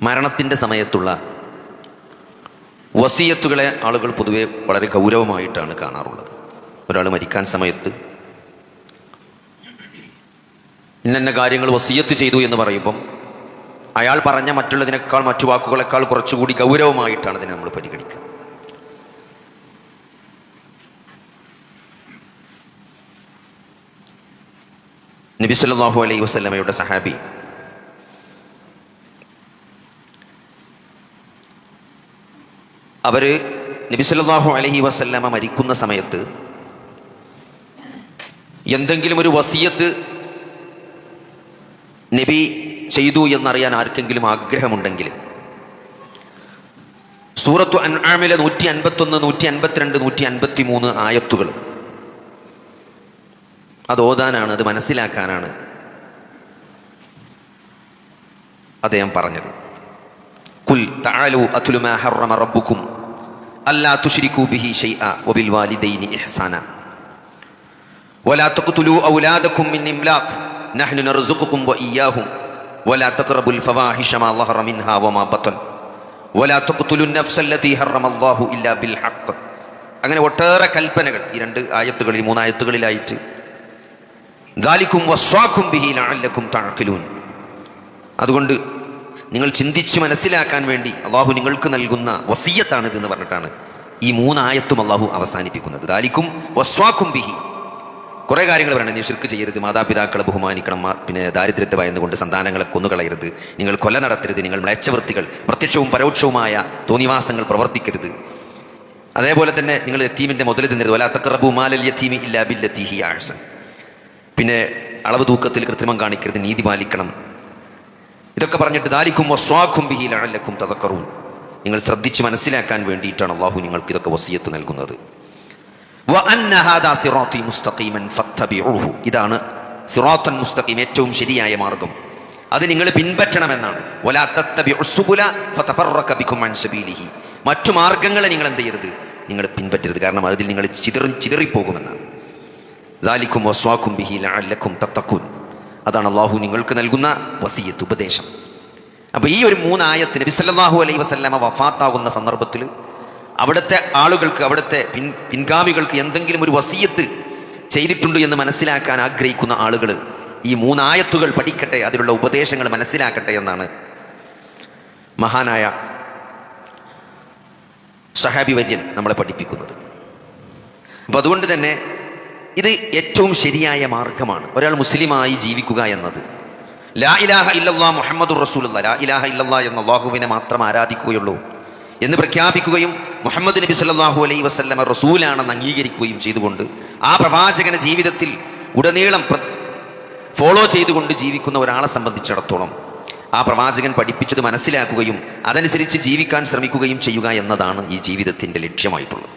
മരണത്തിൻ്റെ സമയത്തുള്ള വസിയത്തുകളെ ആളുകൾ പൊതുവെ വളരെ ഗൗരവമായിട്ടാണ് കാണാറുള്ളത്. ഒരാൾ മരിക്കാൻ സമയത്ത് ഇന്ന കാര്യങ്ങൾ വസിയത്ത് ചെയ്തു എന്ന് പറയുമ്പം അയാൾ പറഞ്ഞ മറ്റുള്ളതിനേക്കാൾ മറ്റു വാക്കുകളെക്കാൾ കുറച്ചുകൂടി ഗൗരവമായിട്ടാണ് ഇതിനെ നമ്മൾ പരിഗണിക്കുക. നബി സല്ലല്ലാഹു അലൈഹി വസല്ലമയുടെ സഹാബി അവർ നബി സല്ലല്ലാഹു അലൈഹി വസല്ലമ മരിക്കുന്ന സമയത്ത് എന്തെങ്കിലും ഒരു വസിയത്ത് നബി ചെയ്തു എന്നറിയാൻ ആർക്കെങ്കിലും ആഗ്രഹമുണ്ടെങ്കിൽ സൂറത്തു അൻആമിലെ 151, 152, 153 ആയത്തുകൾ അത് ഓതാനാണ്, അത് മനസ്സിലാക്കാനാണ് അദ്ദേഹം പറഞ്ഞത്. കുൽ തആലു അത്ലു മാ ഹറമ റബ്ബുക്കും അല്ലാ തുശ്രികൂ ബിഹി ശൈഅ വബിൽ വാലിദൈനി ഇഹ്സാന വലാ തഖ്തുലൂ ഔലാദകും മിൻ ഇംലാഖ് നഹ്നു നർസുഖുകും വഇയ്യാഹും വലാ തഖ്റബുൽ ഫവാഹിഷ മാ ളഹറ മിൻഹാ വമാ ബത്തൻ വലാ തഖ്തുലു നഫ്സ അല്ലതി ഹറമ അല്ലാഹു ഇല്ലാ ബിൽ ഹഖ്. അങ്ങനെ ഒട്ടേറെ കൽപ്പനകൾ ഈ 2 ആയത്തുകളിൽ 3 ആയത്തുകളിലായിട്ട് ദാലികും വസ്വാകും ബിഹി ലഅല്ലകും തഅഖിലൂൻ. അതുകൊണ്ട് നിങ്ങൾ ചിന്തിച്ച് മനസ്സിലാക്കാൻ വേണ്ടി അള്ളാഹു നിങ്ങൾക്ക് നൽകുന്ന വസിയത്താണിതെന്ന് പറഞ്ഞിട്ടാണ് ഈ 3 ആയത്തും അള്ളാഹു അവസാനിപ്പിക്കുന്നത്. ദാലികും വസ്വാകും ബിഹി. കുറേ കാര്യങ്ങൾ പറയണം. നീ ശിർക്ക് ചെയ്യരുത്, മാതാപിതാക്കളെ ബഹുമാനിക്കണം, പിന്നെ ദാരിദ്ര്യത്തെ ഭയന്നുകൊണ്ട് സന്താനങ്ങളെ കൊന്നുകളയരുത്, നിങ്ങൾ കൊല നടത്തരുത്, നിങ്ങൾ മ്ലേച്ഛവൃത്തികൾ പ്രത്യക്ഷവും പരോക്ഷവുമായ തോന്നിവാസങ്ങൾ പ്രവർത്തിക്കരുത്, അതേപോലെ തന്നെ നിങ്ങൾ യതീമിൻ്റെ മുതൽ തിന്നരുത്, വലാ തഖ്റബൂ മാലൽ യതീമി ഇല്ലാ ബില്ലത്തി ഹിയ അഹ്സൻ. പിന്നെ അളവ് തൂക്കത്തിൽ കൃത്രിമം കാണിക്കരുത്, നീതി പാലിക്കണം. ഇതൊക്കെ പറഞ്ഞിട്ട് ദാലികും വസ്വാകും ബിഹി ലഅല്ലകും തദക്കറൂൻ. നിങ്ങൾ ശ്രദ്ധിച്ച് മനസ്സിലാക്കാൻ വേണ്ടിയിട്ടാണ് അള്ളാഹു നിങ്ങൾക്ക് ഇതൊക്കെ വസിയത്ത് നൽകുന്നത്. വ അന്ന ഹാദാ സിറാത്തി മുസ്തഖീമൻ ഫത്തബിഊഹു. ഇതാണ് സിറാത്തൻ മുസ്തഖീം, ഏറ്റവും ശരിയായ മാർഗം, അത് നിങ്ങൾ പിൻപറ്റണമെന്നാണ്. വലാ തത്തബിഉ സുബുല ഫതഫറക ബികും അൻ സബീലിഹി. മറ്റു മാർഗങ്ങളെ നിങ്ങൾ എന്ത് ചെയ്യരുത്, നിങ്ങൾ പിൻപറ്റരുത്, കാരണം അതിൽ നിങ്ങൾ ചിതറിപ്പോകുമെന്നാണ്. ദാലികും വസ്വാകും ബിഹി ലഅല്ലകും തത്തഖൂൻ. അതാണ് അള്ളാഹു നിങ്ങൾക്ക് നൽകുന്ന വസിയത്ത്, ഉപദേശം. അപ്പോൾ ഈ ഒരു 3 ആയത്ത് നബി സല്ലല്ലാഹു അലൈഹി വസല്ലമ വഫാത്താകുന്ന സന്ദർഭത്തിൽ അവിടുത്തെ ആളുകൾക്ക്, അവിടുത്തെ പിൻഗാമികൾക്ക് എന്തെങ്കിലും ഒരു വസിയത്ത് ചെയ്തിട്ടുണ്ട് എന്ന് മനസ്സിലാക്കാൻ ആഗ്രഹിക്കുന്ന ആളുകൾ ഈ 3 ആയത്തുകൾ പഠിക്കട്ടെ, അതിലുള്ള ഉപദേശങ്ങൾ മനസ്സിലാക്കട്ടെ എന്നാണ് മഹാനായ സഹാബി വര്യൻ നമ്മളെ പഠിപ്പിക്കുന്നത്. അപ്പം അതുകൊണ്ട് തന്നെ ഇത് ഏറ്റവും ശരിയായ മാർഗമാണ് ഒരാൾ മുസ്ലിമായി ജീവിക്കുക എന്നത്. ലാ ഇലാഹ ഇല്ലല്ലാഹ് മുഹമ്മദുർ റസൂലുള്ളാഹ്, ലാ ഇലാഹ ഇല്ലല്ലാഹ് എന്ന അല്ലാഹുവിനെ മാത്രം ആരാധിക്കുകയുള്ളൂ എന്ന് പ്രഖ്യാപിക്കുകയും മുഹമ്മദ് നബി സല്ലല്ലാഹു അലൈഹി വസല്ലമ റസൂലാണെന്ന് അംഗീകരിക്കുകയും ചെയ്തുകൊണ്ട് ആ പ്രവാചകനെ ജീവിതത്തിൽ ഉടനീളം ഫോളോ ചെയ്തുകൊണ്ട് ജീവിക്കുന്ന ഒരാളെ സംബന്ധിച്ചിടത്തോളം ആ പ്രവാചകൻ പഠിപ്പിച്ചത് മനസ്സിലാക്കുകയും അതനുസരിച്ച് ജീവിക്കാൻ ശ്രമിക്കുകയും ചെയ്യുക എന്നതാണ് ഈ ജീവിതത്തിൻ്റെ ലക്ഷ്യമായിട്ടുള്ളത്.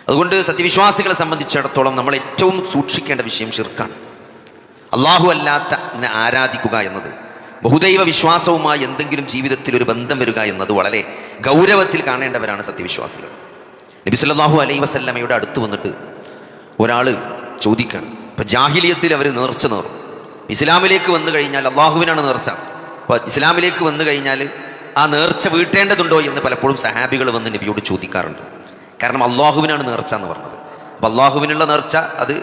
അതുകൊണ്ട് സത്യവിശ്വാസികളെ സംബന്ധിച്ചിടത്തോളം നമ്മൾ ഏറ്റവും സൂക്ഷിക്കേണ്ട വിഷയം ശിർക്കാണ്. അള്ളാഹു അല്ലാത്ത ആരാധിക്കുക എന്നത്, ബഹുദൈവ വിശ്വാസവുമായി എന്തെങ്കിലും ജീവിതത്തിൽ ഒരു ബന്ധം വരിക എന്നത് വളരെ ഗൗരവത്തിൽ കാണേണ്ടവരാണ് സത്യവിശ്വാസികൾ. നബി സല്ലല്ലാഹു അലൈഹി വസല്ലമയുടെ അടുത്ത് വന്നിട്ട് ഒരാൾ ചോദിക്കുകയാണ്. ഇപ്പം ജാഹിലിയത്തിൽ അവർ നേർച്ച നേറും, ഇസ്ലാമിലേക്ക് വന്നു കഴിഞ്ഞാൽ അള്ളാഹുവിനാണ് നേർച്ച. അപ്പോൾ ഇസ്ലാമിലേക്ക് വന്നു കഴിഞ്ഞാൽ ആ നേർച്ച വീട്ടേണ്ടതുണ്ടോ എന്ന് പലപ്പോഴും സഹാബികൾ വന്ന് നബിയോട് ചോദിക്കാറുണ്ട്. കാരണം അള്ളാഹുവിനാണ് നേർച്ച എന്ന് പറഞ്ഞത്. അപ്പോൾ അള്ളാഹുവിനുള്ള നേർച്ച അത്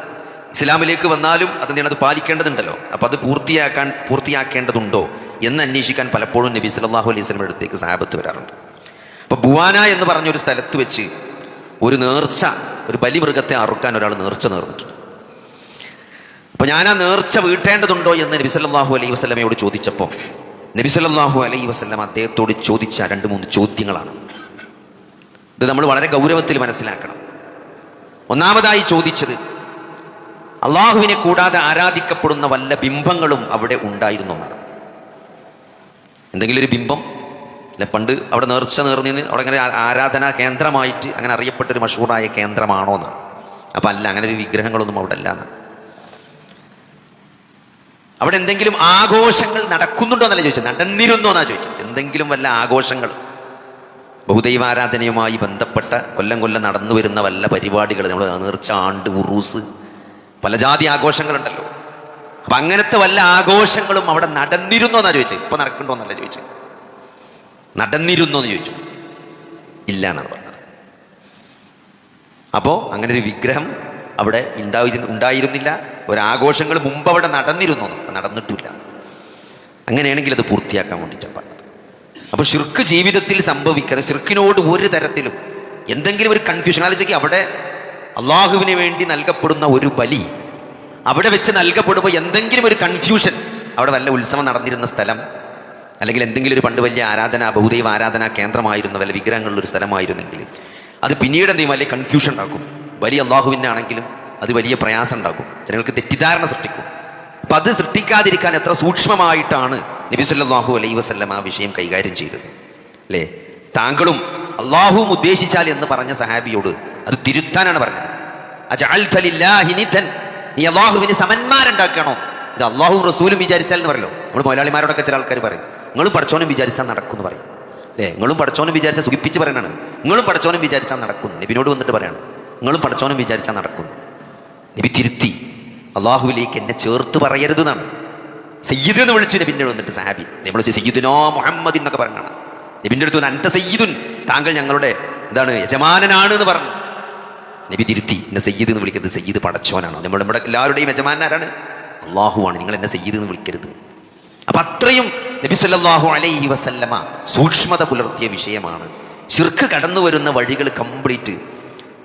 ഇസ്ലാമിലേക്ക് വന്നാലും അത് പാലിക്കേണ്ടതുണ്ടല്ലോ. അപ്പോൾ അത് പൂർത്തിയാക്കേണ്ടതുണ്ടോ എന്ന് അന്വേഷിക്കാൻ പലപ്പോഴും നബി സല്ലല്ലാഹു അലൈഹി വസല്ലമയുടെ അടുത്തേക്ക് സഹാബത്ത് വരാറുണ്ട്. അപ്പോൾ ബുവാന എന്ന് പറഞ്ഞൊരു സ്ഥലത്ത് വെച്ച് ഒരു നേർച്ച, ഒരു ബലിമൃഗത്തെ അറുക്കാൻ ഒരാൾ നേർച്ച നേർന്നിട്ടുണ്ട്. അപ്പോൾ ഞാൻ ആ നേർച്ച വീട്ടേണ്ടതുണ്ടോ എന്ന് നബി സല്ലല്ലാഹു അലൈഹി വസല്ലമയോട് ചോദിച്ചപ്പോൾ നബി സല്ലല്ലാഹു അലൈഹി വസല്ലമ അദ്ദേഹത്തോട് ചോദിച്ച 2-3 ചോദ്യങ്ങളാണ്. ഇത് നമ്മൾ വളരെ ഗൗരവത്തിൽ മനസ്സിലാക്കണം. ഒന്നാമതായി ചോദിച്ചത്, അള്ളാഹുവിനെ കൂടാതെ ആരാധിക്കപ്പെടുന്ന വല്ല ബിംബങ്ങളും അവിടെ ഉണ്ടായിരുന്നു എന്നാണ്. എന്തെങ്കിലും ഒരു ബിംബം അല്ലെ, പണ്ട് അവിടെ നേർച്ച നേർന്നതിന് അവിടെ അങ്ങനെ ആരാധനാ കേന്ദ്രമായിട്ട് അങ്ങനെ അറിയപ്പെട്ടൊരു മഷൂറായ കേന്ദ്രമാണോ എന്നാണ്. അപ്പം അല്ല, അങ്ങനെ ഒരു വിഗ്രഹങ്ങളൊന്നും അവിടെ അല്ല എന്നാണ്. അവിടെ എന്തെങ്കിലും ആഘോഷങ്ങൾ നടക്കുന്നുണ്ടോ എന്നല്ല ചോദിച്ചത്, നടന്നിരുന്നോ എന്നാണ് ചോദിച്ചത്. എന്തെങ്കിലും വല്ല ആഘോഷങ്ങൾ, ബഹുദൈവാരാധനയുമായി ബന്ധപ്പെട്ട കൊല്ലം നടന്നു വരുന്ന വല്ല പരിപാടികൾ, നമ്മൾ നേർച്ച, ആണ്ട്, ഉറൂസ്, പല ജാതി ആഘോഷങ്ങളുണ്ടല്ലോ. അപ്പം അങ്ങനത്തെ വല്ല ആഘോഷങ്ങളും അവിടെ നടന്നിരുന്നോ എന്നാണ് ചോദിച്ചത്. ഇപ്പം നടക്കണ്ടോ എന്നല്ല ചോദിച്ചത്. നടന്നിരുന്നോ എന്ന് ചോദിച്ചു. ഇല്ല എന്നാണ് പറഞ്ഞത്. അപ്പോൾ അങ്ങനെ ഒരു വിഗ്രഹം അവിടെ ഉണ്ടായിരുന്നില്ല. ഒരാഘോഷങ്ങൾ മുമ്പ് അവിടെ നടന്നിരുന്നോ? നടന്നിട്ടില്ല. അങ്ങനെയാണെങ്കിൽ അത് പൂർത്തിയാക്കാൻ വേണ്ടിയിട്ടാണ് പറഞ്ഞത്. അപ്പോൾ ശിർക്ക് ജീവിതത്തിൽ സംഭവിക്കാതെ, ശിർക്കിനോട് ഒരു തരത്തിലും എന്തെങ്കിലും ഒരു കൺഫ്യൂഷൻ ആലോചിക്കുക. അവിടെ അള്ളാഹുവിന് വേണ്ടി നൽകപ്പെടുന്ന ഒരു ബലി അവിടെ വെച്ച് നൽകപ്പെടുമ്പോൾ എന്തെങ്കിലും ഒരു കൺഫ്യൂഷൻ, അവിടെ വല്ല ഉത്സവം നടന്നിരുന്ന സ്ഥലം, അല്ലെങ്കിൽ എന്തെങ്കിലും ഒരു പണ്ട് വലിയ ആരാധന, ബഹുദൈവ ആരാധനാ കേന്ദ്രമായിരുന്ന വല്ല വിഗ്രഹങ്ങളിലൊരു സ്ഥലമായിരുന്നെങ്കിൽ അത് പിന്നീട് എന്തെങ്കിലും വലിയ കൺഫ്യൂഷൻ ഉണ്ടാക്കും. ബലി അള്ളാഹുവിൻ്റെ ആണെങ്കിലും അത് വലിയ പ്രയാസം ഉണ്ടാക്കും, ജനങ്ങൾക്ക് തെറ്റിദ്ധാരണ സൃഷ്ടിക്കും. അപ്പം അത് സൃഷ്ടിക്കാതിരിക്കാൻ എത്ര സൂക്ഷ്മമായിട്ടാണ് നബി സല്ലല്ലാഹു അലൈഹി വസല്ലം ആ വിഷയം കൈകാര്യം ചെയ്തത്, അല്ലേ? താങ്കളും അള്ളാഹുവും ഉദ്ദേശിച്ചാൽ എന്ന് പറഞ്ഞ സഹാബിയോട് അത് തിരുത്താനാണ് പറഞ്ഞത്. അജഅൽത ലില്ലാഹി നിദൻ, നീ അള്ളാഹുവിന് സമന്മാരുണ്ടാക്കണോ? ഇത് അള്ളാഹുവും റസൂലും വിചാരിച്ചാൽ എന്ന് പറയല്ലോ. നമ്മൾ മലയാളിമാരോടൊക്കെ ചില ആൾക്കാർ പറയും, നിങ്ങളും പടച്ചോനും വിചാരിച്ചാൽ നടക്കും എന്ന് പറയും, അല്ലേ? നിങ്ങളും പടച്ചോനും വിചാരിച്ചാൽ സുഖിപ്പിച്ച് പറയണാണ്, നിങ്ങളും പടച്ചോനും വിചാരിച്ചാൽ നടക്കുന്നു. നബിനോട് വന്നിട്ട് പറയാണ്, നിങ്ങളും പടച്ചോനും വിചാരിച്ചാൽ നടക്കുന്നു. നബി തിരുത്തി, അള്ളാഹുവിലേക്ക് എന്നെ ചേർത്ത് പറയരുത് എന്നാണ്. സയ്യിദ് എന്ന് വിളിച്ചു നബിൻ്റെ വന്നിട്ട് സഹാബി. നമ്മൾ സയ്യിദുനാ മുഹമ്മദ് എന്നൊക്കെ പറഞ്ഞാണ്. നബിൻ്റെ അടുത്ത് അൻത സയ്യിദുൻ, താങ്കൾ ഞങ്ങളുടെ എന്താണ് യജമാനനാണ് എന്ന് പറഞ്ഞു. നബി തിരുത്തി, എന്നെ സയ്യിദ് എന്ന് വിളിക്കരുത്, സയ്യിദ് പടച്ചോനാണ്. നമ്മുടെ എല്ലാവരുടെയും യജമാനാരാണ്? അള്ളാഹുവാണ്. നിങ്ങൾ എന്നെ സയ്യിദ് എന്ന് വിളിക്കരുത്. അപ്പം അത്രയും നബി സല്ലല്ലാഹു അലൈഹി വസല്ലമ സൂക്ഷ്മത പുലർത്തിയ വിഷയമാണ്. ശിർക്ക് കടന്നു വരുന്ന വഴികൾ കംപ്ലീറ്റ്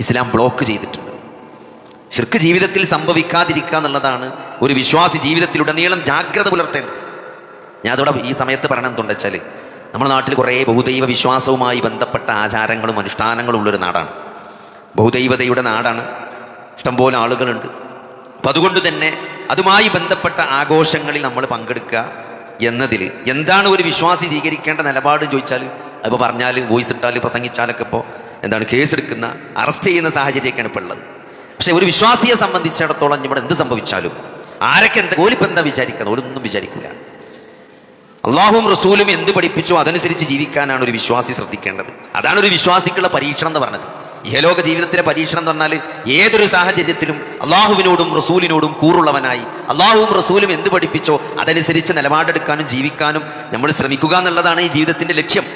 ഇസ്ലാം ബ്ലോക്ക് ചെയ്തിട്ടുണ്ട്. ശിർക്ക് ജീവിതത്തിൽ സംഭവിക്കാതിരിക്കുക എന്നുള്ളതാണ് ഒരു വിശ്വാസി ജീവിതത്തിലുടനീളം ജാഗ്രത പുലർത്തേണ്ടത്. ഞാൻ അതോടെ ഈ സമയത്ത് പറയണം എന്തുണ്ടെന്ന് വെച്ചാൽ, നമ്മുടെ നാട്ടിൽ കുറേ ബഹുദൈവ വിശ്വാസവുമായി ബന്ധപ്പെട്ട ആചാരങ്ങളും അനുഷ്ഠാനങ്ങളും ഉള്ളൊരു നാടാണ്, ബഹുദൈവതയുടെ നാടാണ്. ഇഷ്ടംപോലെ ആളുകളുണ്ട്. അപ്പം അതുകൊണ്ട് തന്നെ അതുമായി ബന്ധപ്പെട്ട ആഘോഷങ്ങളിൽ നമ്മൾ പങ്കെടുക്കുക എന്നതിൽ എന്താണ് ഒരു വിശ്വാസി സ്വീകരിക്കേണ്ട നിലപാട് ചോദിച്ചാൽ, അപ്പോൾ പറഞ്ഞാൽ വോയിസ് ഇട്ടാൽ പ്രസംഗിച്ചാലൊക്കെ ഇപ്പോൾ എന്താണ് കേസെടുക്കുന്ന, അറസ്റ്റ് ചെയ്യുന്ന സാഹചര്യമൊക്കെയാണ് ഇപ്പോൾ ഉള്ളത്. പക്ഷെ ഒരു വിശ്വാസിയെ സംബന്ധിച്ചിടത്തോളം ഇവിടെ എന്ത് സംഭവിച്ചാലും ആരൊക്കെ ഓലിപ്പോൾ എന്താ വിചാരിക്കുന്നത്? ഓലൊന്നും വിചാരിക്കില്ല. അള്ളാഹുവും റസൂലും എന്ത് പഠിപ്പിച്ചോ അതനുസരിച്ച് ജീവിക്കാനാണ് ഒരു വിശ്വാസി ശ്രദ്ധിക്കേണ്ടത്. അതാണ് ഒരു വിശ്വാസിക്കുള്ള പരീക്ഷണം എന്ന് പറഞ്ഞത്. ഇഹലോക ജീവിതത്തിലെ പരീക്ഷണം എന്ന് പറഞ്ഞാൽ ഏതൊരു സാഹചര്യത്തിലും അള്ളാഹുവിനോടും റസൂലിനോടും കൂറുള്ളവനായി അള്ളാഹുവും റസൂലും എന്ത് പഠിപ്പിച്ചോ അതനുസരിച്ച് നിലപാടെടുക്കാനും ജീവിക്കാനും നമ്മൾ ശ്രമിക്കുക എന്നുള്ളതാണ് ഈ ജീവിതത്തിന്റെ ലക്ഷ്യം.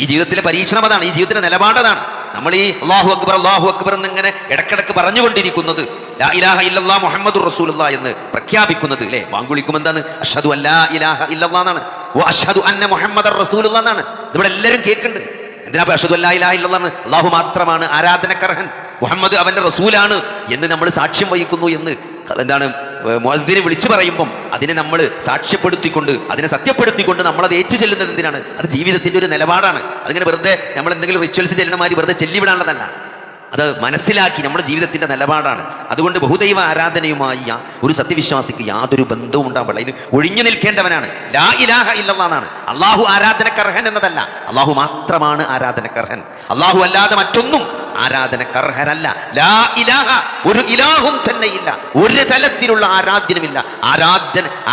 ഈ ജീവിതത്തിലെ പരീക്ഷണം അതാണ്, ഈ ജീവിതത്തിന്റെ നിലപാടതാണ്. നമ്മൾ ഈ അല്ലാഹു അക്ബർ എന്നിങ്ങനെ ഇടക്കിടക്ക് പറഞ്ഞുകൊണ്ടിരിക്കുന്നത്, ലാ ഇലാഹ ഇല്ലല്ലാഹ് മുഹമ്മദുർ റസൂലുള്ളാഹ് എന്ന് പ്രഖ്യാപിക്കുന്നത്, അല്ലേ? വാങ്കുളിക്കും എന്താണ്? അഷ്ഹദു അല്ലാ ഇലാഹ ഇല്ലല്ലാഹ് എന്നാണ്, വ അഷ്ഹദു അന്ന മുഹമ്മദർ റസൂലുള്ളാഹ് എന്നാണ്. ഇവിടെ എല്ലാവരും കേൾക്കുന്നുണ്ട്. എന്തിനാ അഷ്ഹദു അല്ലാ ഇലാഹ ഇല്ലല്ലാഹ്? അല്ലാഹു മാത്രമാണ് ആരാധനക്കർഹൻ, മുഹമ്മദ് അവന്റെ റസൂലാണ് എന്ന് നമ്മൾ സാക്ഷ്യം വഹിക്കുന്നു എന്ന് എന്താണ് മുഅദ്ദിനെ വിളിച്ചു പറയുമ്പം അതിനെ നമ്മൾ സാക്ഷ്യപ്പെടുത്തിക്കൊണ്ട്, അതിനെ സത്യപ്പെടുത്തിക്കൊണ്ട് നമ്മളത് ഏറ്റുചൊല്ലുന്നത് എന്തിനാണ്? അത് ജീവിതത്തിന്റെ ഒരു നിലപാടാണ്. അതിങ്ങനെ വെറുതെ നമ്മൾ എന്തെങ്കിലും റിച്വൽസ് ചെല്ലുന്ന മാതിരി വെറുതെ ചെല്ലിവിടാനുള്ളതല്ല, അത് മനസ്സിലാക്കി നമ്മുടെ ജീവിതത്തിന്റെ നിലപാടാണ്. അതുകൊണ്ട് ബഹുദൈവ ആരാധനയുമായി ഒരു സത്യവിശ്വാസിക്ക് യാതൊരു ബന്ധവും ഉണ്ടാകാൻ പാടില്ല. ഇത് ഒഴിഞ്ഞു നിൽക്കേണ്ടവനാണ്. ലാ ഇലാഹ ഇല്ലല്ലാഹ് എന്നാണ്. അള്ളാഹു ആരാധനക്കർഹൻ എന്നതല്ല, അള്ളാഹു മാത്രമാണ് ആരാധനക്കർഹൻ. അള്ളാഹു അല്ലാതെ മറ്റൊന്നും ആരാധനക്കർഹനല്ല. ലാ ഇലാഹ, ഒരു ഇലാഹും തന്നെ ഇല്ല, ഒരു തലത്തിലുള്ള ആരാധ്യനുമില്ല.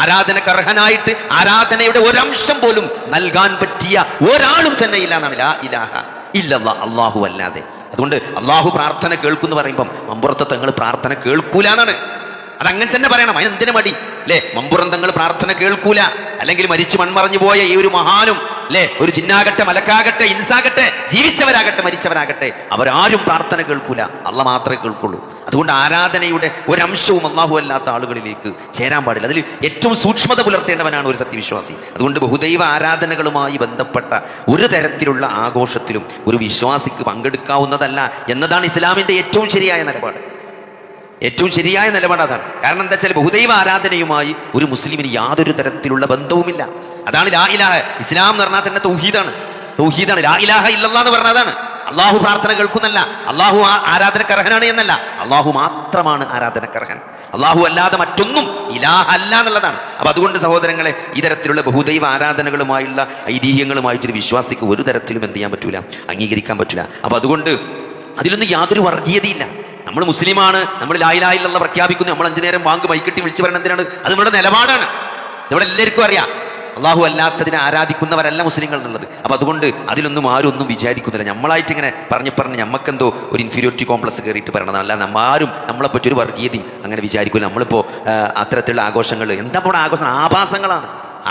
ആരാധനക്കർഹനായിട്ട് ആരാധനയുടെ ഒരംശം പോലും നൽകാൻ പറ്റിയ ഒരാളും തന്നെ ഇല്ല എന്നാണ് ലാ ഇലാഹ ഇല്ലല്ലാഹ്, അള്ളാഹു അല്ലാതെ. അതുകൊണ്ട് അള്ളാഹു പ്രാർത്ഥന കേൾക്കുമെന്ന് പറയുമ്പം മമ്പുറത്തെ തങ്ങൾ പ്രാർത്ഥന കേൾക്കൂല എന്നാണ്. അതങ്ങനെ തന്നെ പറയണം. അതിനെന്തിനു മടി, അല്ലേ? മമ്പുറം തങ്ങൾ പ്രാർത്ഥന കേൾക്കൂല, അല്ലെങ്കിൽ മരിച്ചു മൺമറഞ്ഞു പോയ ഈ ഒരു മഹാനും, അല്ലേ, ഒരു ജിന്നാകട്ടെ മലക്കാകട്ടെ ഇൻസാകട്ടെ ജീവിച്ചവരാകട്ടെ മരിച്ചവരാകട്ടെ അവരാരും പ്രാർത്ഥന കേൾക്കൂല, അള്ളാഹ് മാത്രമേ കേൾക്കുള്ളൂ. അതുകൊണ്ട് ആരാധനയുടെ ഒരംശവും അള്ളാഹു അല്ലാത്ത ആളുകളിലേക്ക് ചേരാൻ പാടില്ല. അതിൽ ഏറ്റവും സൂക്ഷ്മത പുലർത്തേണ്ടവനാണ് ഒരു സത്യവിശ്വാസി. അതുകൊണ്ട് ബഹുദൈവ ആരാധനകളുമായി ബന്ധപ്പെട്ട ഒരു തരത്തിലുള്ള ആഘോഷത്തിലും ഒരു വിശ്വാസിക്ക് പങ്കെടുക്കാവുന്നതല്ല എന്നതാണ് ഇസ്ലാമിൻ്റെ ഏറ്റവും ശരിയായ നിലപാട്. ഏറ്റവും ശരിയായ നിലപാട് അതാണ്. കാരണം എന്താ വെച്ചാൽ ബഹുദൈവ ആരാധനയുമായി ഒരു മുസ്ലിമിന് യാതൊരു തരത്തിലുള്ള ബന്ധവുമില്ല. അതാണ് ലാ ഇലാഹ. ഇസ്ലാം എന്ന് പറഞ്ഞാൽ തന്നെ തൗഹീദാണ്. ലാ ഇലാഹ ഇല്ലല്ലാഹ് എന്ന് പറഞ്ഞാൽ അതാണ്. അള്ളാഹു പ്രാർത്ഥന കേൾക്കുന്നല്ല, അള്ളാഹു ആരാധനക്കർഹനാണ് എന്നല്ല, അള്ളാഹു മാത്രമാണ് ആരാധനക്കർഹൻ. അള്ളാഹു അല്ലാതെ മറ്റൊന്നും ഇലാഹ അല്ല എന്നുള്ളതാണ്. അപ്പൊ അതുകൊണ്ട് സഹോദരങ്ങളെ, ഈ തരത്തിലുള്ള ബഹുദൈവ ആരാധനകളുമായുള്ള ഐതിഹ്യങ്ങളുമായിട്ടൊരു വിശ്വാസിക്ക് ഒരു തരത്തിലും എന്ത് ചെയ്യാൻ പറ്റൂല, അംഗീകരിക്കാൻ പറ്റില്ല. അപ്പൊ അതുകൊണ്ട് അതിലൊന്നും യാതൊരു വർഗീയതയില്ല. നമ്മൾ മുസ്ലിമാണ്, നമ്മൾ ലാ ഇലാഹ ഇല്ലല്ലാഹ് പ്രഖ്യാപിക്കുന്നു, നമ്മൾ 5 നേരം വാങ്ക് മൈക്കെട്ടി വിളിച്ചു പറയുന്നത് എന്തിനാണ്? അത് നമ്മുടെ നിലപാടാണ്. നമ്മുടെ എല്ലാവർക്കും അറിയാം അള്ളാഹു അല്ലാത്തതിനെ ആരാധിക്കുന്നവരല്ല മുസ്ലിങ്ങൾ എന്നുള്ളത്. അപ്പം അതുകൊണ്ട് അതിലൊന്നും ആരും ഒന്നും വിചാരിക്കുന്നില്ല. നമ്മളായിട്ട് ഇങ്ങനെ പറഞ്ഞ് നമുക്കെന്തോ ഒരു ഇൻഫീരിയോറിറ്റി കോംപ്ലക്സ് കയറിയിട്ട് പറയണത്, അല്ല ആരും നമ്മളെപ്പറ്റി ഒരു വർഗീയതയും അങ്ങനെ വിചാരിക്കില്ല. നമ്മളിപ്പോൾ അത്തരത്തിലുള്ള ആഘോഷങ്ങൾ എന്താ ഇപ്പോൾ ആഘോഷം? ആഭാസങ്ങളാണ്.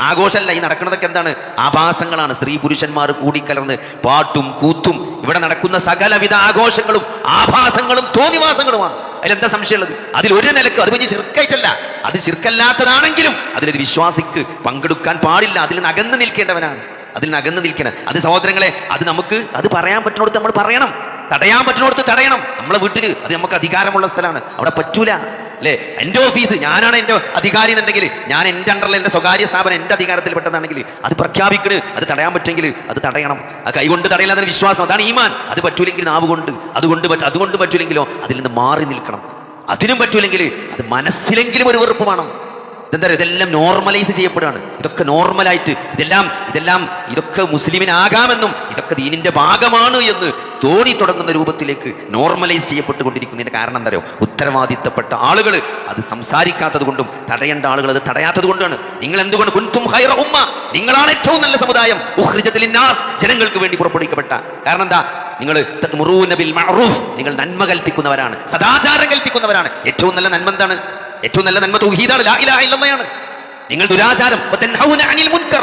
ആഘോഷമല്ല ഈ നടക്കുന്നതൊക്കെ എന്താണ്? ആഭാസങ്ങളാണ്. സ്ത്രീ പുരുഷന്മാർ കൂടിക്കലർന്ന് പാട്ടും കൂത്തും ഇവിടെ നടക്കുന്ന സകലവിധ ആഘോഷങ്ങളും ആഭാസങ്ങളും തോന്നിവാസങ്ങളുമാണ്. അതിലെന്താ സംശയമുള്ളത്? അതിൽ ഒരു നിലക്ക് അത് വലിയ ശിർക്കായിട്ടല്ല, അത് ശിർക്കല്ലാത്തതാണെങ്കിലും അതിലൊരു വിശ്വാസിക്ക് പങ്കെടുക്കാൻ പാടില്ല. അതിൽ നിന്ന് അകന്ന് നിൽക്കേണ്ടവനാണ്, അതിൽ നിന്ന് അകന്ന് നിൽക്കണം. അത് സഹോദരങ്ങളെ, അത് നമുക്ക് അത് പറയാൻ പറ്റുന്നിടത്ത് നമ്മൾ പറയണം, തടയാൻ പറ്റുന്നിടത്ത് തടയണം. നമ്മളെ വീട്ടിൽ അത് നമുക്ക് അധികാരമുള്ള സ്ഥലമാണ്, അവിടെ പറ്റൂല അല്ലേ? എൻ്റെ ഓഫീസ്, ഞാനാണ് എൻ്റെ അധികാരി എന്നുണ്ടെങ്കിൽ, ഞാൻ എൻ്റെ അണ്ടറിൽ എൻ്റെ സ്വകാര്യ സ്ഥാപനം എൻ്റെ അധികാരത്തിൽ പെട്ടതാണെങ്കിൽ അത് പ്രഖ്യാപിക്കണ്, അത് തടയാൻ പറ്റുമെങ്കിൽ അത് തടയണം. ആ കൈകൊണ്ട് തടയില്ല, അതിന് വിശ്വാസം, അതാണ് ഈമാൻ. അത് പറ്റൂലെങ്കിൽ നാവ് കൊണ്ട്, അതുകൊണ്ട് പറ്റൂലെങ്കിലോ അതിൽ നിന്ന് മാറി നിൽക്കണം. അതിനും പറ്റൂലെങ്കിൽ അത് മനസ്സിലെങ്കിലും ഒരു വെറുപ്പ് വേണം. ഇതെന്താ പറയുക, ഇതെല്ലാം നോർമലൈസ് ചെയ്യപ്പെടുകയാണ്. ഇതൊക്കെ നോർമലായിട്ട് ഇതൊക്കെ മുസ്ലിമിനാകാമെന്നും ഇതൊക്കെ ദീനിന്റെ ഭാഗമാണ് എന്ന് തോന്നി തുടങ്ങുന്ന രൂപത്തിലേക്ക് നോർമലൈസ് ചെയ്യപ്പെട്ടുകൊണ്ടിരിക്കുന്നതിന്റെ കാരണം എന്താ പറയുക? ഉത്തരവാദിത്തപ്പെട്ട ആളുകൾ അത് സംസാരിക്കാത്തത് കൊണ്ടും തടയേണ്ട ആളുകൾ അത് തടയാത്തത് കൊണ്ടാണ്. നിങ്ങൾ എന്തുകൊണ്ട് കുൻതും ഖൈറ ഉമ്മ, നിങ്ങളാണ് ഏറ്റവും നല്ല സമുദായം, ഉഖ്രിജത് ലിന്നാസ്, ജനങ്ങൾക്ക് വേണ്ടി പുറപ്പെടുവിക്കപ്പെട്ട. കാരണം എന്താ? നിങ്ങൾ തഅ്മുറൂന ബിൽ മഅറൂഫ്, നിങ്ങൾ നന്മ കൽപ്പിക്കുന്നവരാണ്, സദാചാരം കൽപ്പിക്കുന്നവരാണ്. ഏറ്റവും നല്ല നന്മ എന്താണ്? ഏറ്റവും നല്ല നന്മ തൗഹീദാണ്, ലാ ഇലാഹ ഇല്ലല്ലാഹ്. നിങ്ങൾ ദുരാചാരം അനിൽ മുൻകർ,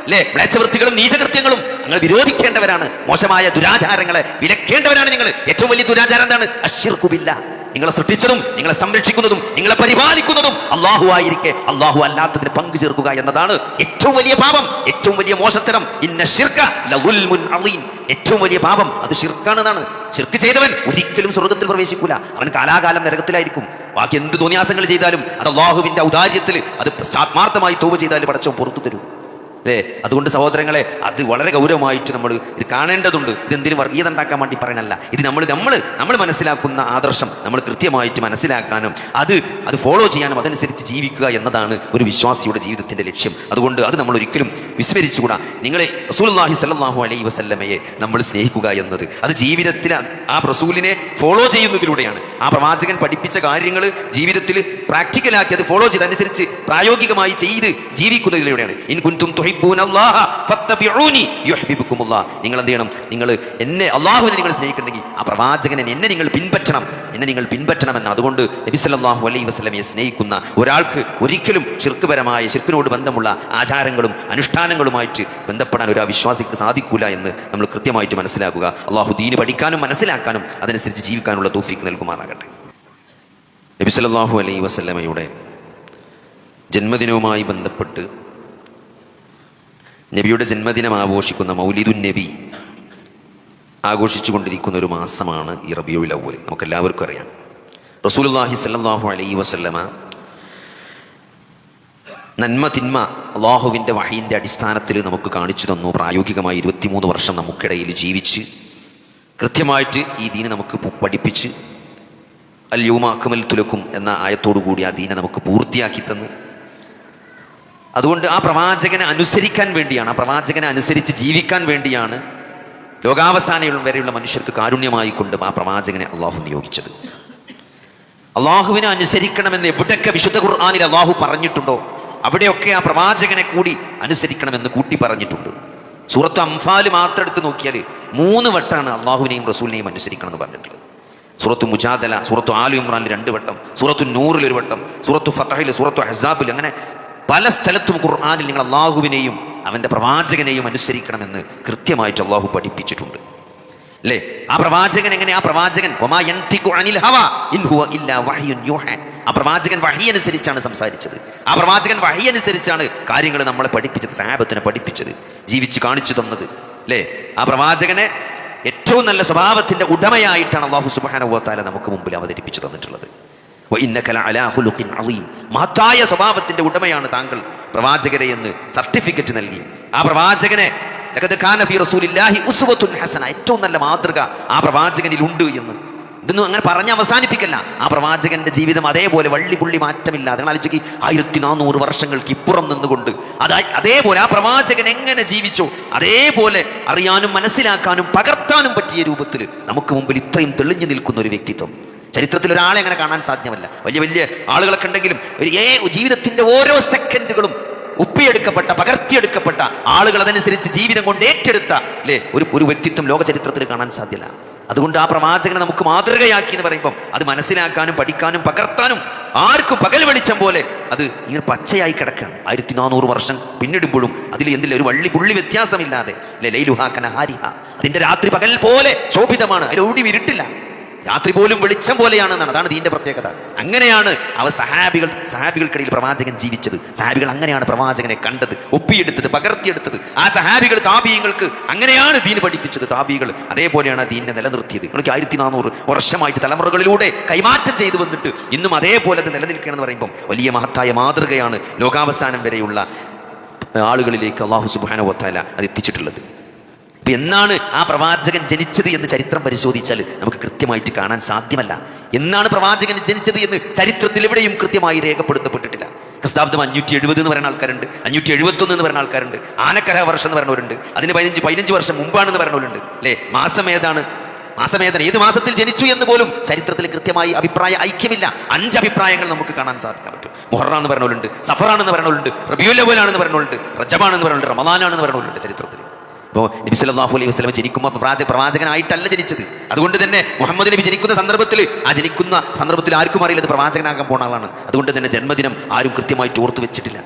അല്ലേ, മ്ലേച്ഛവൃത്തികളും നീചകൃത്യങ്ങളും നിങ്ങൾ വിരോധിക്കേണ്ടവരാണ്. മോശമായ ദുരാചാരങ്ങളെ വിലക്കേണ്ടവരാണ് നിങ്ങൾ. ഏറ്റവും വലിയ ദുരാചാരം എന്താണ്? അശ്ശിർക്കു ബില്ലാഹ്. നിങ്ങളെ സൃഷ്ടിച്ചതും നിങ്ങളെ സംരക്ഷിക്കുന്നതും നിങ്ങളെ പരിപാലിക്കുന്നതും അള്ളാഹു ആയിരിക്കെ അള്ളാഹു അല്ലാത്തതിന് പങ്കു ചേർക്കുക എന്നതാണ് ഏറ്റവും വലിയ പാപം, ഏറ്റവും വലിയ മോശത്തരം. ഇന്ന ശിർക ലദുൽമുൻ അളീം, ഏറ്റവും വലിയ പാപം അത് ശിർക്കാണെന്നാണ്. ശിർക്ക് ചെയ്തവൻ ഒരിക്കലും സ്വർഗത്തിൽ പ്രവേശിക്കൂല, അവൻ കാലാകാലം നരകത്തിലായിരിക്കും. ബാക്കി എന്ത് തോന്നിയാസങ്ങൾ ചെയ്താലും അത് അള്ളാഹുവിന്റെ ഔദാര്യത്തിൽ അത് ആത്മാർത്ഥമായി തൗബ ചെയ്താലും പടച്ചവൻ പുറത്തു തരും. അല്ലേ? അതുകൊണ്ട് സഹോദരങ്ങളെ, അത് വളരെ ഗൗരവമായിട്ട് നമ്മൾ ഇത് കാണേണ്ടതുണ്ട്. ഇതെന്തിനും വർഗീയത ഉണ്ടാക്കാൻ വേണ്ടി പറയണല്ല. ഇത് നമ്മൾ മനസ്സിലാക്കുന്ന ആദർശം നമ്മൾ കൃത്യമായിട്ട് മനസ്സിലാക്കാനും അത് ഫോളോ ചെയ്യാനും അതനുസരിച്ച് ജീവിക്കുക എന്നതാണ് ഒരു വിശ്വാസിയുടെ ജീവിതത്തിന്റെ ലക്ഷ്യം. അതുകൊണ്ട് അത് നമ്മൾ ഒരിക്കലും വിസ്മരിച്ചുകൂടാ. നിങ്ങളെ റസൂലുള്ളാഹി സ്വല്ലല്ലാഹു അലൈഹി വസല്ലമയെ നമ്മൾ സ്നേഹിക്കുക എന്നത് അത് ജീവിതത്തിൽ ആ റസൂലിനെ ഫോളോ ചെയ്യുന്നതിലൂടെയാണ്. ആ പ്രവാചകൻ പഠിപ്പിച്ച കാര്യങ്ങൾ ജീവിതത്തിൽ പ്രാക്ടിക്കലാക്കി അത് ഫോളോ ചെയ്ത് അനുസരിച്ച് പ്രായോഗികമായി ചെയ്ത് ജീവിക്കുന്നതിലൂടെയാണ്. ഇൻ കുൻതും നിങ്ങൾ എന്ത് ചെയ്യണം? നിങ്ങൾ എന്നെ, അള്ളാഹുവിനെ നിങ്ങൾ സ്നേഹിക്കുന്നുണ്ടെങ്കിൽ ആ പ്രവാചകനെ എന്നെ നിങ്ങൾ പിൻപറ്റണമെന്ന്. അതുകൊണ്ട് നബി സല്ലല്ലാഹു അലൈഹി വസല്ലമയെ സ്നേഹിക്കുന്ന ഒരാൾക്ക് ഒരിക്കലും ശിർക്കിനോട് ബന്ധമുള്ള ആചാരങ്ങളും അനുഷ്ഠാനങ്ങളുമായിട്ട് ബന്ധപ്പെടാൻ ഒരു വിശ്വാസിക്ക് സാധിക്കൂല എന്ന് നമ്മൾ കൃത്യമായിട്ട് മനസ്സിലാക്കുക. അള്ളാഹു ദീന് പഠിക്കാനും മനസ്സിലാക്കാനും അതനുസരിച്ച് ജീവിക്കാനുള്ള തൗഫീഖ് നൽകുമാറാകട്ടെ. നബി സല്ലല്ലാഹു അലൈഹി വസല്ലമയുടെ ജന്മദിനവുമായി ബന്ധപ്പെട്ട് നബിയുടെ ജന്മദിനം ആഘോഷിക്കുന്ന മൗലിദുൻ നബി ആഘോഷിച്ചു കൊണ്ടിരിക്കുന്ന ഒരു മാസമാണ് ഈ റബീഉൽ അവ്വൽ. നമുക്കെല്ലാവർക്കും അറിയാം, റസൂലുള്ളാഹി സ്വല്ലല്ലാഹു അലൈഹി വസല്ലമ നന്മ തിന്മ അള്ളാഹുവിൻ്റെ വഹയിൻ്റെ അടിസ്ഥാനത്തിൽ നമുക്ക് കാണിച്ചു തന്നു. പ്രായോഗികമായി 23 വർഷം നമുക്കിടയിൽ ജീവിച്ച് കൃത്യമായിട്ട് ഈ ദീനെ നമുക്ക് പഠിപ്പിച്ച് അൽ യൗമ അക്മൽതു ലക്കും എന്ന ആയത്തോടു കൂടി ആ ദീനെ നമുക്ക് പൂർത്തിയാക്കി തന്ന്, അതുകൊണ്ട് ആ പ്രവാചകനെ അനുസരിക്കാൻ വേണ്ടിയാണ്, ആ പ്രവാചകനെ അനുസരിച്ച് ജീവിക്കാൻ വേണ്ടിയാണ് ലോകാവസാനം വരെയുള്ള മനുഷ്യർക്ക് കാരുണ്യമായി കൊണ്ട് ആ പ്രവാചകനെ അള്ളാഹു നിയോഗിച്ചത്. അള്ളാഹുവിനെ അനുസരിക്കണമെന്ന് എവിടെയൊക്കെ വിശുദ്ധ ഖുർആനിൽ അള്ളാഹു പറഞ്ഞിട്ടുണ്ടോ അവിടെയൊക്കെ ആ പ്രവാചകനെ കൂടി അനുസരിക്കണമെന്ന് കൂട്ടി പറഞ്ഞിട്ടുണ്ട്. സൂറത്ത് അംഫാൽ മാത്രം എടുത്ത് നോക്കിയാൽ 3 വട്ടമാണ് അള്ളാഹുവിനെയും റസൂലിനെയും അനുസരിക്കണം എന്ന് പറഞ്ഞിട്ടുള്ളത്. സൂറത്ത് മുജാദല, സൂറത്ത് ആലു ഇമ്രാനിൽ 2 വട്ടം, സൂറത്തു നൂറിൽ 1 വട്ടം, സൂറത്തു ഫതഹിൽ, സൂറത്തു അഹ്സാബിൽ, അങ്ങനെ പല സ്ഥലത്തും ഖുർആനിൽ നിങ്ങൾ അള്ളാഹുവിനെയും അവൻ്റെ പ്രവാചകനെയും അനുസരിക്കണമെന്ന് കൃത്യമായിട്ട് അള്ളാഹു പഠിപ്പിച്ചിട്ടുണ്ട്. അല്ലേ? ആ പ്രവാചകൻ എങ്ങനെ? ആ പ്രവാചകൻ ആ പ്രവാചകൻ വഹി അനുസരിച്ചാണ് സംസാരിച്ചത്. ആ പ്രവാചകൻ വഹി അനുസരിച്ചാണ് കാര്യങ്ങൾ നമ്മളെ പഠിപ്പിച്ചത്, സഹാബത്തിനെ പഠിപ്പിച്ചത്, ജീവിച്ച് കാണിച്ചു തന്നത്. അല്ലേ? ആ പ്രവാചകനെ ഏറ്റവും നല്ല സ്വഭാവത്തിന്റെ ഉടമയായിട്ടാണ് അല്ലാഹു സുബ്ഹാനഹു വ തആല നമുക്ക് മുമ്പിൽ അവതരിപ്പിച്ചു തന്നിട്ടുള്ളത്. മഹത്തായ സ്വഭാവത്തിന്റെ ഉടമയാണ് താങ്കൾ പ്രവാചകരെ എന്ന് സർട്ടിഫിക്കറ്റ് നൽകി. ആ പ്രവാചകനെ ഏറ്റവും നല്ല മാതൃക ആ പ്രവാചകനിൽ ഉണ്ട് എന്ന് ഇതൊന്നും അങ്ങനെ പറഞ്ഞ് അവസാനിപ്പിക്കല്ല. ആ പ്രവാചകന്റെ ജീവിതം അതേപോലെ വള്ളിപുള്ളി മാറ്റമില്ലാതെ 1400 വർഷങ്ങൾക്ക് ഇപ്പുറം നിന്നുകൊണ്ട് അതേപോലെ ആ പ്രവാചകൻ എങ്ങനെ ജീവിച്ചോ അതേപോലെ അറിയാനും മനസ്സിലാക്കാനും പകർത്താനും പറ്റിയ രൂപത്തിൽ നമുക്ക് മുമ്പിൽ ഇത്രയും തെളിഞ്ഞു നിൽക്കുന്ന ഒരു വ്യക്തിത്വം ചരിത്രത്തിൽ ഒരാളെ അങ്ങനെ കാണാൻ സാധ്യമല്ല. വലിയ വലിയ ആളുകളൊക്കെ ഉണ്ടെങ്കിലും ജീവിതത്തിന്റെ ഓരോ സെക്കൻഡുകളും ഒപ്പിയെടുക്കപ്പെട്ട പകർത്തിയെടുക്കപ്പെട്ട ആളുകൾ അതനുസരിച്ച് ജീവിതം കൊണ്ട് ഏറ്റെടുത്ത ഒരു വ്യക്തിത്വം ലോക ചരിത്രത്തിൽ കാണാൻ സാധ്യമല്ല. അതുകൊണ്ട് ആ പ്രവാചകനെ നമുക്ക് മാതൃകയാക്കി എന്ന് പറയുമ്പം അത് മനസ്സിലാക്കാനും പഠിക്കാനും പകർത്താനും ആർക്കും പകൽ വെളിച്ചം പോലെ അത് ഇങ്ങനെ പച്ചയായി കിടക്കുകയാണ്. 1400 വർഷം പിന്നിടുമ്പോഴും അതിൽ എന്തില്ല ഒരു പുള്ളി വ്യത്യാസമില്ലാതെ ലൈലുഹാ ഹാരിഹ, അതിന്റെ രാത്രി പകൽ പോലെ ശോഭിതമാണ്, അതിലൊടി വിരുട്ടില്ല, രാത്രി പോലും വെളിച്ചം പോലെയാണ് എന്നാണ്. അതാണ് ദീന്റെ പ്രത്യേകത. അങ്ങനെയാണ് സഹാബികൾക്കിടയിൽ പ്രവാചകൻ ജീവിച്ചത്. സഹാബികൾ അങ്ങനെയാണ് പ്രവാചകനെ കണ്ടത്, ഒപ്പിയെടുത്തത്, പകർത്തിയെടുത്തത്. ആ സഹാബികൾ താബീങ്ങൾക്ക് അങ്ങനെയാണ് ദീൻ പഠിപ്പിച്ചത്. താബീകൾ അതേപോലെയാണ് ദീനിനെ നിലനിർത്തിയത്. 1400 വർഷമായിട്ട് തലമുറകളിലൂടെ കൈമാറ്റം ചെയ്തു വന്നിട്ട് ഇന്നും അതേപോലെ അത് നിലനിൽക്കണമെന്ന് പറയുമ്പം വലിയ മഹത്തായ മാതൃകയാണ് ലോകാവസാനം വരെയുള്ള ആളുകളിലേക്ക് അല്ലാഹു സുബ്ഹാനഹു വ തആല അത് എത്തിച്ചിട്ടുള്ളത്. എന്നാണ് ആ പ്രവാചകൻ ജനിച്ചത് എന്ന് ചരിത്രം പരിശോധിച്ചാൽ നമുക്ക് കൃത്യമായിട്ട് കാണാൻ സാധ്യമല്ല. എന്നാണ് പ്രവാചകൻ ജനിച്ചത് എന്ന് ചരിത്രത്തിൽ എവിടെയും കൃത്യമായി രേഖപ്പെടുത്തപ്പെട്ടിട്ടില്ല. ക്രിസ്താബ്ദം 570 എന്ന് പറയുന്ന ആൾക്കാരുണ്ട്, 571 എന്ന് പറയുന്ന ആൾക്കാരുണ്ട്, ആനക്കര വർഷം എന്ന് പറയുന്നവരുണ്ട്, അതിന് 15 വർഷം മുമ്പാണെന്ന് പറയുന്നവരുണ്ട്. അല്ലേ, മാസം ഏതാണ്, ഏത് മാസത്തിൽ ജനിച്ചു എന്ന് പോലും ചരിത്രത്തിൽ കൃത്യമായി അഭിപ്രായ ഐക്യമില്ല. 5 അഭിപ്രായങ്ങൾ നമുക്ക് കാണാൻ സാധിക്കാൻ പറ്റും. മുഹറാന്ന് പറയുന്നവരുണ്ട്, സഫറാണെന്ന് പറയുന്നവരുണ്ട്, റബീഉൽ അവ്വലാണെന്ന് പറയുന്നവരുണ്ട്, റജബാണെന്ന് പറയുന്നുണ്ട്, റമദാനാണെന്ന് പറയുന്നവരുണ്ട് ചരിത്രത്തിൽ. അപ്പോൾ നബി സല്ലല്ലാഹു അലൈഹി വസല്ലം ജനിക്കുമ്പോൾ പ്രവാചകനായിട്ടല്ല ജനിച്ചത്. അതുകൊണ്ട് തന്നെ മുഹമ്മദ് നബി ജനിക്കുന്ന സന്ദർഭത്തിൽ ആർക്കും അറിയില്ല അത് പ്രവാചകനാകാൻ പോണ ആളാണ്. അതുകൊണ്ട് തന്നെ ജന്മദിനം ആരും കൃത്യമായിട്ട് ഓർത്തു വെച്ചിട്ടില്ല.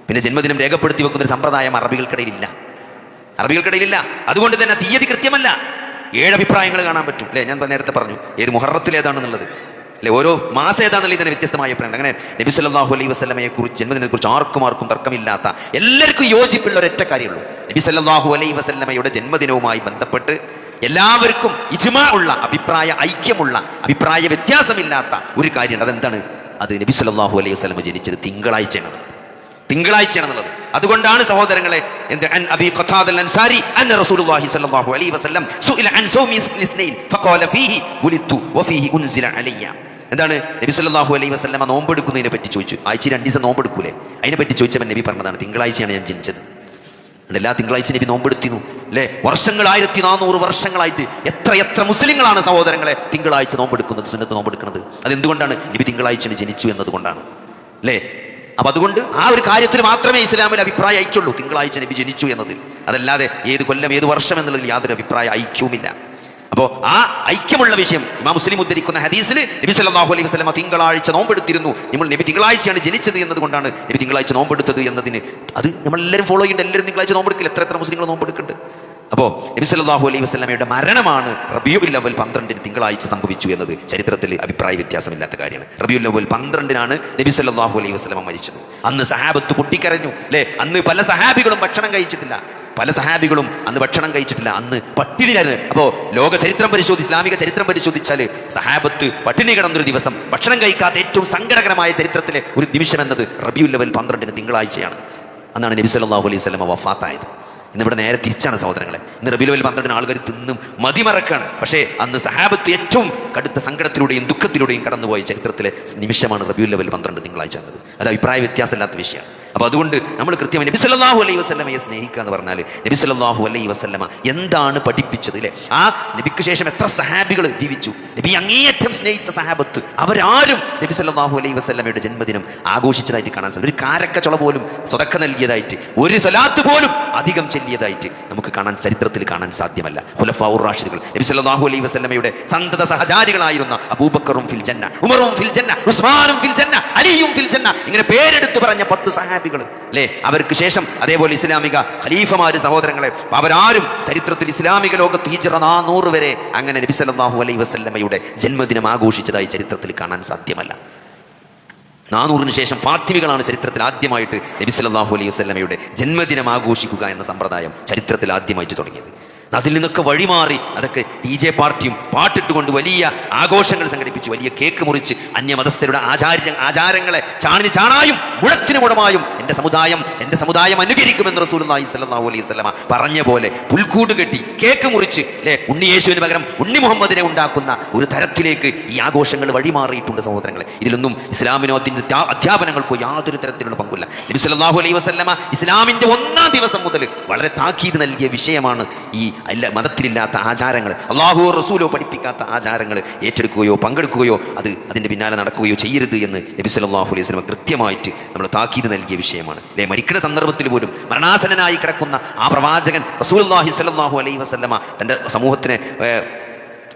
പിന്നെ ജന്മദിനം രേഖപ്പെടുത്തി വെക്കുന്ന ഒരു സമ്പ്രദായം അറബികൾക്കിടയിലില്ല. അതുകൊണ്ട് തന്നെ തീയതി കൃത്യമല്ല. 7 അഭിപ്രായങ്ങൾ കാണാൻ പറ്റും. അല്ലേ, ഞാൻ നേരത്തെ പറഞ്ഞു ഏത് മുഹറത്തിൽ ഏതാണെന്നുള്ളത്. അല്ലെ, ഓരോ മാസം ഏതാണെന്നുള്ളത് ഇതിന് വ്യത്യസ്തമായ അഭിപ്രായം. അങ്ങനെ നബി സല്ലല്ലാഹു അലൈഹി വസല്ലമയെ കുറിച്ച് ജന്മദിനത്തെ കുറിച്ച് ആർക്കും തർക്കമില്ലാത്ത, എല്ലാവർക്കും യോജിപ്പുള്ള ഒരൊറ്റ കാര്യമുള്ളൂ. നബി സല്ലല്ലാഹു അലൈഹി വസല്ലമയുടെ ജന്മദിനവുമായി ബന്ധപ്പെട്ട് എല്ലാവർക്കും ഇജ്മാ ഉള്ള, ഐക്യമുള്ള, അഭിപ്രായ വ്യത്യാസമില്ലാത്ത ഒരു കാര്യമുണ്ട്. അതെന്താണ്? അത് നബി സല്ലല്ലാഹു അലൈഹി വസല്ലമ ജനിച്ചത് തിങ്കളാഴ്ചയാണെന്നുള്ളത്. അതുകൊണ്ടാണ് സഹോദരങ്ങളെ, അബീ ഖതാദ അൽ-അൻസാരി അന്ന റസൂലുള്ളാഹി സ്വല്ലല്ലാഹു അലൈഹി വസല്ലം സുഇല അൻ സൗമി ഇസ്നൈൻ ഫഖാല ഫീഹി വുലിത്തു വഫീഹി ഉൻസില അലയ്യ. എന്താണ്? നബി സല്ലല്ലാഹു അലൈഹി വസല്ലമ നോമ്പെടുക്കുന്നതിനെ പറ്റി ചോദിച്ചു. ആഴ്ച 2 ദിവസം നോമ്പെടുക്കൂലേ, അതിനെ പറ്റി ചോദിച്ചപ്പോൾ നബി പറഞ്ഞതാണ് തിങ്കളാഴ്ചയാണ് ഞാൻ ജനിച്ചത്. എല്ലാ തിങ്കളാഴ്ച നബി നോമ്പെടുത്തിരുന്നു. അല്ലേ, 1400 വർഷങ്ങളായിട്ട് എത്ര മുസ്ലിങ്ങളാണ് സഹോദരങ്ങളെ തിങ്കളാഴ്ച നോമ്പെടുക്കുന്നത്, സുന്നത്ത് നോമ്പെടുക്കുന്നത്. അതെന്തുകൊണ്ടാണ്? നബി തിങ്കളാഴ്ച ജനിച്ചു എന്നതുകൊണ്ടാണ്. അല്ലേ, അപ്പൊ അതുകൊണ്ട് ആ ഒരു കാര്യത്തിൽ മാത്രമേ ഇസ്ലാമിൽ അഭിപ്രായ ഐക്യമുള്ളൂ, തിങ്കളാഴ്ച നബി ജനിച്ചു എന്നതിൽ. അതല്ലാതെ ഏത് കൊല്ലം ഏത് വർഷം എന്നുള്ളതിൽ യാതൊരു അഭിപ്രായ ഐക്യവുമില്ല. അപ്പോൾ ആ ഐക്യമുള്ള വിഷയം ഇമാം മുസ്ലിം ഉദ്ധരിക്കുന്ന ഹദീസിൽ നബി സല്ലല്ലാഹു അലൈഹി വസല്ലം തിങ്കളാഴ്ച നോമ്പെടുത്തിരുന്നു. നബി തിങ്കളാഴ്ചയാണ് ജനിച്ചത് എന്നതുകൊണ്ടാണ് നബി തിങ്കളാഴ്ച നോമ്പെടുത്തത് എന്നതിന് അത് നമ്മളെല്ലാവരും ഫോളോ ചെയ്യുന്നുണ്ട്. എല്ലാവരും തിങ്കളാഴ്ച നോമ്പെടുക്കില്ല. എത്ര മുസ്ലിങ്ങൾ നോമ്പെടുക്കുന്നുണ്ട്. അപ്പോൾ നബി സല്ലല്ലാഹു അലൈഹി വസല്ലമയുടെ മരണമാണ് റബീഉൽ അവ്വൽ 12 തിങ്കളാഴ്ച സംഭവിച്ചു എന്നത് ചരിത്രത്തിൽ അഭിപ്രായ വ്യത്യാസമില്ലാത്ത കാര്യമാണ്. റബീഉൽ അവ്വൽ 12 നബി സല്ലല്ലാഹു അലൈഹി വസല്ലമ മരിച്ചത്. അന്ന് സഹാബത്ത് പൊട്ടിക്കരഞ്ഞു. അല്ലേ, അന്ന് പല സഹാബികളും ഭക്ഷണം കഴിച്ചിട്ടില്ല. അന്ന് പട്ടിണിയായിരുന്നു. അപ്പോൾ ഇസ്ലാമിക ചരിത്രം പരിശോധിച്ചാൽ സഹാബത്ത് പട്ടിണി കിടന്നൊരു ദിവസം, ഭക്ഷണം കഴിക്കാത്ത ഏറ്റവും സങ്കടകരമായ ചരിത്രത്തിലെ ഒരു നിമിഷം എന്നത് റബീഉൽ അവ്വൽ 12 തിങ്കളാഴ്ചയാണ്. അന്നാണ് നബി സല്ലല്ലാഹു അലൈഹി വസല്ലമ വഫാത്തായത്. ഇന്നിവിടെ നേരെ തിരിച്ചാണ് സഹോദരങ്ങളെ. ഇന്ന് റബീഉൽ അവ്വൽ 12 ആളുകൾ തിന്നും മതിമറക്കാണ്. പക്ഷേ അന്ന് സഹാബത്ത് ഏറ്റവും കടുത്ത സങ്കടത്തിലൂടെയും ദുഃഖത്തിലൂടെയും കടന്നുപോയ ചരിത്രത്തിലെ നിമിഷമാണ് റബീഉൽ അവ്വൽ 12 തിങ്കളാഴ്ച എന്നത്. അത് അഭിപ്രായ വ്യത്യാസമില്ലാത്ത വിഷയമാണ്. അപ്പോൾ അതുകൊണ്ട് നമ്മൾ കൃത്യമായി നബി സല്ലല്ലാഹു അലൈഹി വസല്ലമയെ സ്നേഹിക്കുക എന്ന് പറഞ്ഞാൽ നബി സല്ലല്ലാഹു അലൈഹി വസല്ലമ എന്താണ് പഠിപ്പിച്ചത്? അല്ലേ, ആ നബിക്ക് ശേഷം എത്ര സഹാബികൾ ജീവിച്ചു, നബി അങ്ങേയറ്റം സ്നേഹിച്ച സഹാബത്ത് അവരാരും നബി സല്ലല്ലാഹു അലൈഹി വസല്ലമയുടെ ജന്മദിനം ആഘോഷിച്ചതായിട്ട് കാണാൻ സാധിക്കും. ഒരു കാരക്കച്ചുള പോലും സ്വതക്ക നൽകിയതായിട്ട്, ഒരു സ്വലാത്ത് പോലും അധികം ചെല്ലിയതായിട്ട് നമുക്ക് ചരിത്രത്തിൽ കാണാൻ സാധ്യമല്ല. ഖുലഫാഉർ റാഷിദുകൾ, നബി സല്ലല്ലാഹു അലൈഹി വസല്ലമയുടെ സന്തത സഹചാരികളായിരുന്ന അബൂബക്കറും ഫിൽ ജന്ന, ഉമറും ഫിൽ ജന്ന, ഉസ്മാനും ഫിൽ ജന്ന, അലിയും ഫിൽ ജന്ന, ഇങ്ങനെ പേരെടുത്ത് പറഞ്ഞ 10 സഹാബികൾ. അല്ലേ, അവർക്ക് ശേഷം അതേപോലെ ഇസ്ലാമിക ഖലീഫമാര് സഹോദരങ്ങളെ അവരാരും ചരിത്രത്തിൽ ഇസ്ലാമിക ലോകത്ത് ഹിജ്റ 400 വരെ അങ്ങനെ നബി സല്ലല്ലാഹു അലൈഹി വസല്ലമയുടെ ജന്മദിനം ആഘോഷിച്ചതായി ചരിത്രത്തിൽ കാണാൻ സാധ്യമല്ല. 400 ശേഷം ഫാത്തിമികളാണ് ചരിത്രത്തിൽ ആദ്യമായിട്ട് നബി സല്ലല്ലാഹു അലൈഹി വസല്ലമയുടെ ജന്മദിനം ആഘോഷിക്കുക എന്ന സമ്പ്രദായം ചരിത്രത്തിൽ ആദ്യമായിട്ട് തുടങ്ങിയത്. അതിൽ നിന്നൊക്കെ വഴിമാറി അതൊക്കെ DJ പാർട്ടിയും പാട്ടിട്ടുകൊണ്ട് വലിയ ആഘോഷങ്ങൾ സംഘടിപ്പിച്ചു, വലിയ കേക്ക് മുറിച്ച് അന്യമതസ്ഥരുടെ ആചാരങ്ങളെ ചാണായും മുഴത്തിനു മുടമായും എൻ്റെ സമുദായം അനുകരിക്കുമെന്ന് റസൂലുള്ളാഹി സ്വല്ലല്ലാഹു അലൈഹി വസല്ലമ പറഞ്ഞ പോലെ പുൽക്കൂട് കെട്ടി കേക്ക് മുറിച്ച് ഉണ്ണിയേശുവിന് പകരം ഉണ്ണി മുഹമ്മദിനെ ഉണ്ടാക്കുന്ന ഒരു തരത്തിലേക്ക് ഈ ആഘോഷങ്ങൾ വഴിമാറിയിട്ടുണ്ട് സഹോദരങ്ങളെ. ഇതിലൊന്നും ഇസ്ലാമിനോ അതിൻ്റെ അധ്യാപനങ്ങൾക്കോ യാതൊരു തരത്തിലുള്ള പങ്കുമില്ല. നബി സല്ലല്ലാഹു അലൈഹി വസല്ലമ ഇസ്ലാമിൻ്റെ 1ാം ദിവസം മുതൽ വളരെ താക്കീത് നൽകിയ വിഷയമാണ് ഈ മതത്തിലില്ലാത്ത ആചാരങ്ങൾ, അല്ലാഹു റസൂലോ പഠിപ്പിക്കാത്ത ആചാരങ്ങൾ ഏറ്റെടുക്കുകയോ പങ്കെടുക്കുകയോ അതിൻ്റെ പിന്നാലെ നടക്കുകയോ ചെയ്യരുത് എന്ന് നബി സല്ലല്ലാഹു അലൈഹി വസല്ലം കൃത്യമായിട്ട് നമ്മൾ താക്കീത് നൽകിയ വിഷയമാണ്. മരിക്കുന്ന സന്ദർഭത്തിൽ പോലും മരണാസന്നനായി കിടക്കുന്ന ആ പ്രവാചകൻ റസൂലുള്ളാഹി സ്വല്ലല്ലാഹു അലൈഹി വസല്ലമ തൻ്റെ സമൂഹത്തിനെ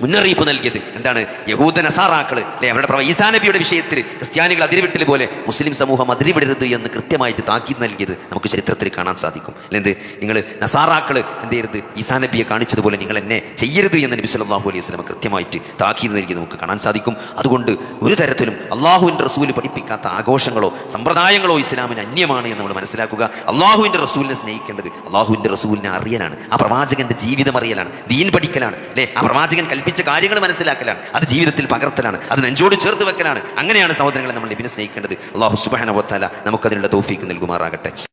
മുന്നറിയിപ്പ് നൽകിയത് എന്താണ്? യഹൂദ നസാറാക്കൾ അല്ലെ അവരുടെ ഈസാ നബിയുടെ വിഷയത്തിൽ ക്രിസ്ത്യാനികൾ അതിരിവിട്ടൽ പോലെ മുസ്ലിം സമൂഹം അതിരിവിടരുത് എന്ന് കൃത്യമായിട്ട് താക്കീത് നൽകിയത് നമുക്ക് ചരിത്രത്തിൽ കാണാൻ സാധിക്കും. അല്ലെന്ത് നിങ്ങൾ നസാറാക്കൾ എന്ത് ചെയ്യരുത്, ഈസാ നബിയെ കാണിച്ചതുപോലെ നിങ്ങൾ എന്നെ ചെയ്യരുത് എന്ന് നബി സല്ലല്ലാഹു അലൈഹി വസല്ലം കൃത്യമായിട്ട് താക്കീത് നൽകിയത് നമുക്ക് കാണാൻ സാധിക്കും. അതുകൊണ്ട് ഒരു തരത്തിലും അള്ളാഹുവിൻ്റെ റസൂല് പഠിപ്പിക്കാത്ത ആഘോഷങ്ങളോ സമ്പ്രദായങ്ങളോ ഇസ്ലാമിന് അന്യമാണ് എന്ന് നമ്മൾ മനസ്സിലാക്കുക. അള്ളാഹുവിൻ്റെ റസൂലിനെ സ്നേഹിക്കേണ്ടത് അള്ളാഹുവിൻ്റെ റസൂലിനെ അറിയലാണ്, ആ പ്രവാചകന്റെ ജീവിതം അറിയലാണ്, ദീൻ പഠിക്കലാണ് അല്ലെ, ആ പ്രവാചകൻ കൽപ്പിച്ച കാര്യങ്ങൾ മനസ്സിലാക്കലാണ്, അത് ജീവിതത്തിൽ പകർത്തലാണ്, അത് നെഞ്ചോട് ചേർത്ത് വെക്കലാണ്. അങ്ങനെയാണ് സഹോദരങ്ങളെ നമ്മൾ നബിയെ സ്നേഹിക്കേണ്ടത്. അല്ലാഹു സുബ്ഹാനഹു വ തആല നമുക്കതിനുള്ള തൗഫീക്ക് നൽകുമാറാകട്ടെ.